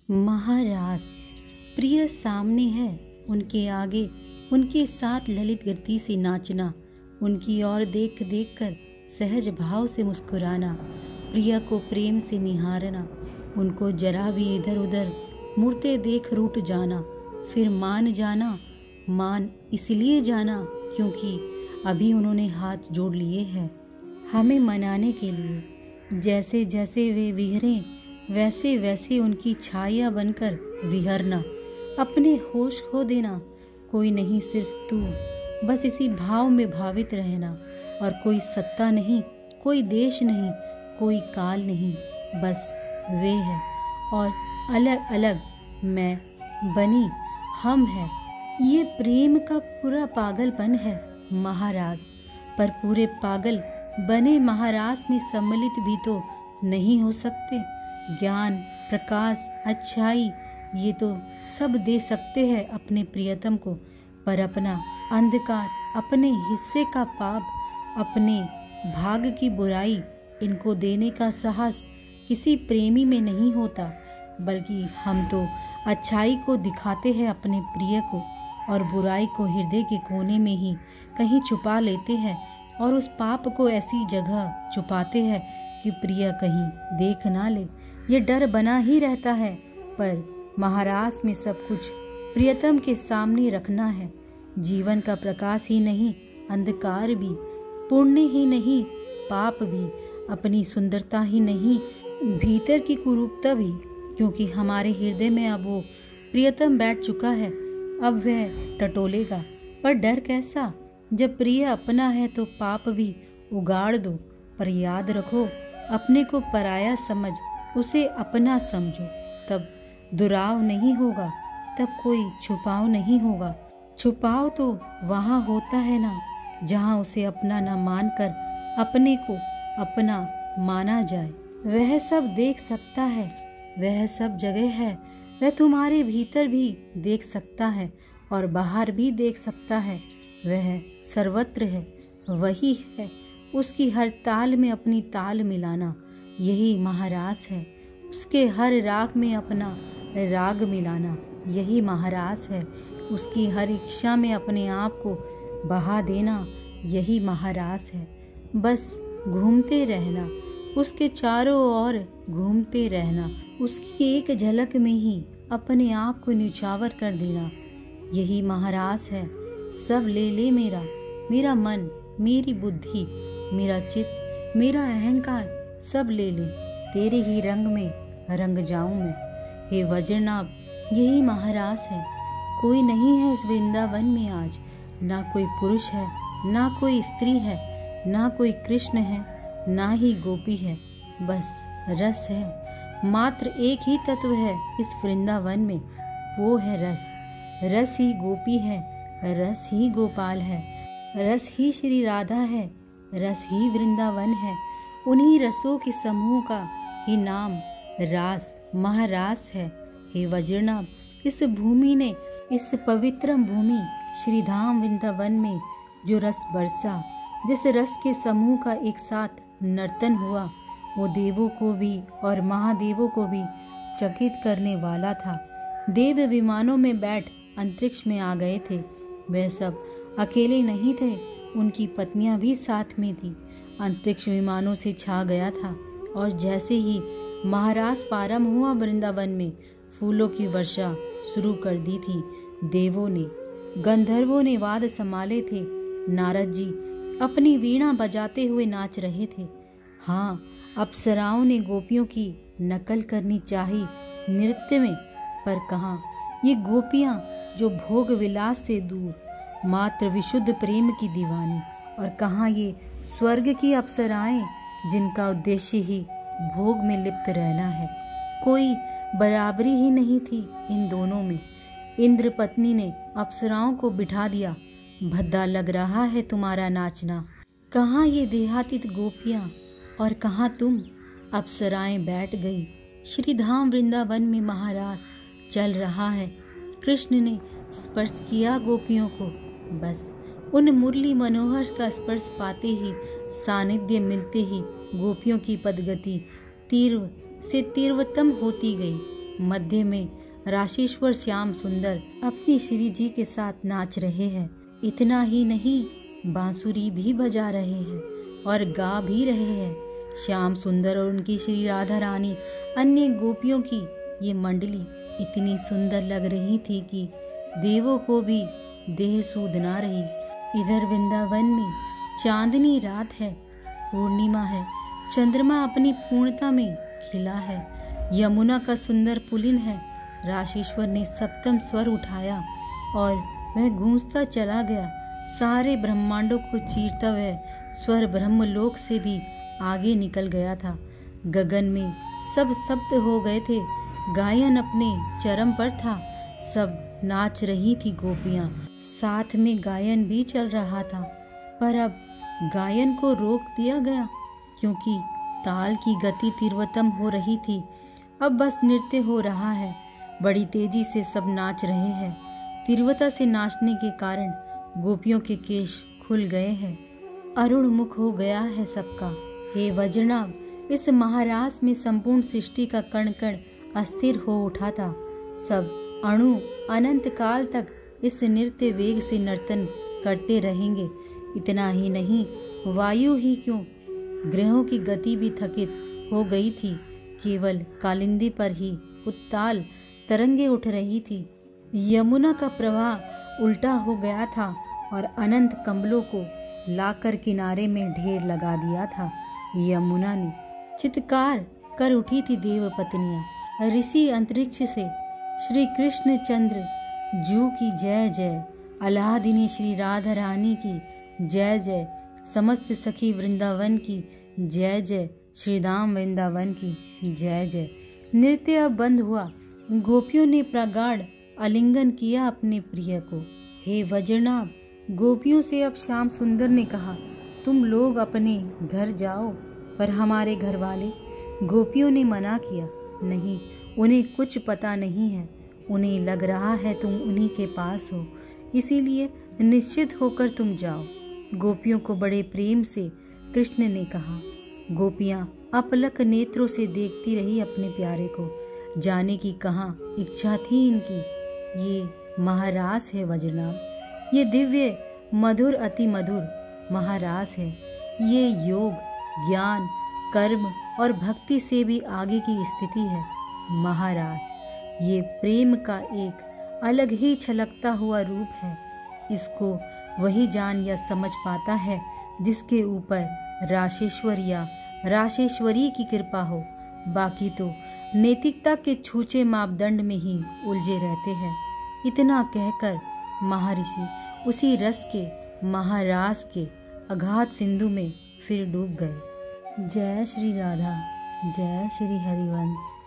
महारास प्रिय सामने है, उनके आगे उनके साथ ललित गति से नाचना, उनकी ओर देख देख कर सहज भाव से मुस्कुराना, प्रिय को प्रेम से निहारना, उनको जरा भी इधर उधर मुड़ते देख रूठ जाना, फिर मान जाना। मान इसलिए जाना क्योंकि अभी उन्होंने हाथ जोड़ लिए हैं हमें मनाने के लिए। जैसे जैसे वे विहरें वैसे वैसे उनकी छाया बनकर विहरना, अपने होश खो देना। कोई नहीं सिर्फ तू, बस इसी भाव में भावित रहना। और कोई सत्ता नहीं, कोई देश नहीं, कोई काल नहीं, बस वे है और अलग अलग मैं बनी हम है। ये प्रेम का पूरा पागलपन है महाराज, पर पूरे पागल बने महाराज में सम्मिलित भी तो नहीं हो सकते। ज्ञान, प्रकाश, अच्छाई ये तो सब दे सकते हैं अपने प्रियतम को, पर अपना अंधकार, अपने हिस्से का पाप, अपने भाग की बुराई, इनको देने का साहस किसी प्रेमी में नहीं होता। बल्कि हम तो अच्छाई को दिखाते हैं अपने प्रिय को और बुराई को हृदय के कोने में ही कहीं छुपा लेते हैं और उस पाप को ऐसी जगह छुपाते हैं कि प्रिय कहीं देख ना ले। ये डर बना ही रहता है, पर महारास में सब कुछ प्रियतम के सामने रखना है। जीवन का प्रकाश ही नहीं, अंधकार भी, पुण्य ही नहीं, पाप भी, अपनी सुंदरता ही नहीं, भीतर की कुरूपता भी, क्योंकि हमारे हृदय में अब वो प्रियतम बैठ चुका है। अब वह टटोलेगा, पर डर कैसा? जब प्रिय अपना है तो पाप भी उगाड़ दो, पर याद रखो अपने को पराया समझ उसे अपना समझो। तब दुराव नहीं होगा, तब कोई छुपाव नहीं होगा। छुपाव तो वहाँ होता है ना जहाँ उसे अपना ना मानकर अपने को अपना माना जाए। वह सब देख सकता है, वह सब जगह है, वह तुम्हारे भीतर भी देख सकता है और बाहर भी देख सकता है। वह सर्वत्र है, वही है। उसकी हर ताल में अपनी ताल मिलाना, यही महारास है। उसके हर राग में अपना राग मिलाना, यही महारास है। उसकी हर इच्छा में अपने आप को बहा देना, यही महारास है। बस घूमते रहना, उसके चारों ओर घूमते रहना, उसकी एक झलक में ही अपने आप को न्यौछावर कर देना, यही महारास है। सब ले ले मेरा, मेरा मन, मेरी बुद्धि, मेरा चित्त, मेरा अहंकार, सब ले ले, तेरे ही रंग में रंग जाऊं मैं। हे वज्रनाभ, यही महारास है। कोई नहीं है इस वृंदावन में आज, ना कोई पुरुष है, ना कोई स्त्री है, ना कोई कृष्ण है, ना ही गोपी है, बस रस है। मात्र एक ही तत्व है इस वृंदावन में, वो है रस। रस ही गोपी है, रस ही गोपाल है, रस ही श्री राधा है, रस ही वृंदावन है। उन्हीं रसों के समूह का ही नाम रास, महारास है। हे वज्रनाभ, इस भूमि ने, इस पवित्र भूमि श्री धाम वृंदावन में जो रस बरसा, जिस रस के समूह का एक साथ नर्तन हुआ, वो देवों को भी और महादेवों को भी चकित करने वाला था। देव विमानों में बैठ अंतरिक्ष में आ गए थे। वह सब अकेले नहीं थे, उनकी पत्नियां भी साथ में थी। अंतरिक्ष विमानों से छा गया था और जैसे ही महारास प्रारंभ हुआ, वृंदावन में फूलों की वर्षा शुरू कर दी थी। देवों ने, गंधर्वों ने वाद संभाले थे। नारद जी अपनी वीणा बजाते हुए नाच रहे थे। हाँ, अप्सराओं ने गोपियों की नकल करनी चाही नृत्य में, पर कहाँ ये गोपियाँ जो भोग विलास से दूर, मात्र विशुद्ध प्रेम की दीवानी, और कहाँ ये स्वर्ग की अप्सराएं जिनका उद्देश्य ही भोग में लिप्त रहना है। कोई बराबरी ही नहीं थी इन दोनों में। इंद्र पत्नी ने अप्सराओं को बिठा दिया। भद्दा लग रहा है तुम्हारा नाचना। कहाँ ये देहातीत गोपियाँ और कहाँ तुम? अप्सराएं बैठ गई। श्रीधाम वृंदावन में महारास चल रहा है। कृष्ण ने स्पर्श किया गोपियों को, बस उन मुरली मनोहर का स्पर्श पाते ही, सानिध्य मिलते ही गोपियों की पदगति तीव्र से तीव्रतम होती गई। मध्य में राशेश्वर श्याम सुंदर अपनी श्री जी के साथ नाच रहे हैं। इतना ही नहीं, बांसुरी भी बजा रहे हैं और गा भी रहे हैं। श्याम सुंदर और उनकी श्री राधा रानी, अन्य गोपियों की ये मंडली इतनी सुंदर लग रही थी कि देवों को भी देह सूद ना रही। इधर वृंदावन में चांदनी रात है, पूर्णिमा है, चंद्रमा अपनी पूर्णता में खिला है। यमुना का सुंदर पुलिन है। राशेश्वर ने सप्तम स्वर उठाया और वह गूंजता चला गया। सारे ब्रह्मांडों को चीरता वह स्वर ब्रह्मलोक से भी आगे निकल गया था। गगन में सब स्तब्ध हो गए थे। गायन अपने चरम पर था। सब नाच रही थी गोपियां, साथ में गायन भी चल रहा था। पर अब गायन को रोक दिया गया क्योंकि ताल की गति तीव्रतम हो रही थी। अब बस नृत्य हो रहा है। बड़ी तेजी से सब नाच रहे हैं। तीव्रता से नाचने के कारण गोपियों के केश खुल गए हैं। अरुण मुख हो गया है सबका। हे वज्रनाभ, इस महारास में संपूर्ण सृष्टि का कण कण अस्थिर हो उठा था। सब अणु अनंत काल तक इस नृत्य वेग से नर्तन करते रहेंगे। इतना ही नहीं, वायु ही क्यों, ग्रहों की गति भी थकित हो गई थी। केवल कालिंदी पर ही उत्ताल तरंगे उठ रही थी। यमुना का प्रवाह उल्टा हो गया था और अनंत कंबलों को लाकर किनारे में ढेर लगा दिया था। यमुना ने चित्कार कर उठी थी देव पत्नियां। ऋषि अंतरिक्ष से श्री कृष्ण चंद्र जू की जय जय, अलादिनी श्री राधा रानी की जय जय, समस्त सखी वृंदावन की जय जय, श्रीधाम वृंदावन की जय जय। नृत्य अब बंद हुआ। गोपियों ने प्रगाढ़ आलिंगन किया अपने प्रिय को। हे वज्रनाभ, गोपियों से अब श्याम सुंदर ने कहा, तुम लोग अपने घर जाओ। पर हमारे घर वाले? गोपियों ने मना किया, नहीं, उन्हें कुछ पता नहीं है। उन्हें लग रहा है तुम उन्हीं के पास हो, इसीलिए निश्चित होकर तुम जाओ। गोपियों को बड़े प्रेम से कृष्ण ने कहा। गोपियां अपलक नेत्रों से देखती रही अपने प्यारे को। जाने की कहाँ इच्छा थी इनकी। ये महारास है वज्रनाभ, ये दिव्य मधुर अति मधुर महारास है। ये योग, ज्ञान, कर्म और भक्ति से भी आगे की स्थिति है। महाराज, ये प्रेम का एक अलग ही छलकता हुआ रूप है। इसको वही जान या समझ पाता है जिसके ऊपर राशेश्वर या राशेश्वरी की कृपा हो। बाकी तो नैतिकता के छूचे मापदंड में ही उलझे रहते हैं। इतना कहकर महर्षि उसी रस के महारास के अगाध सिंधु में फिर डूब गए। जय श्री राधा, जय श्री हरिवंश।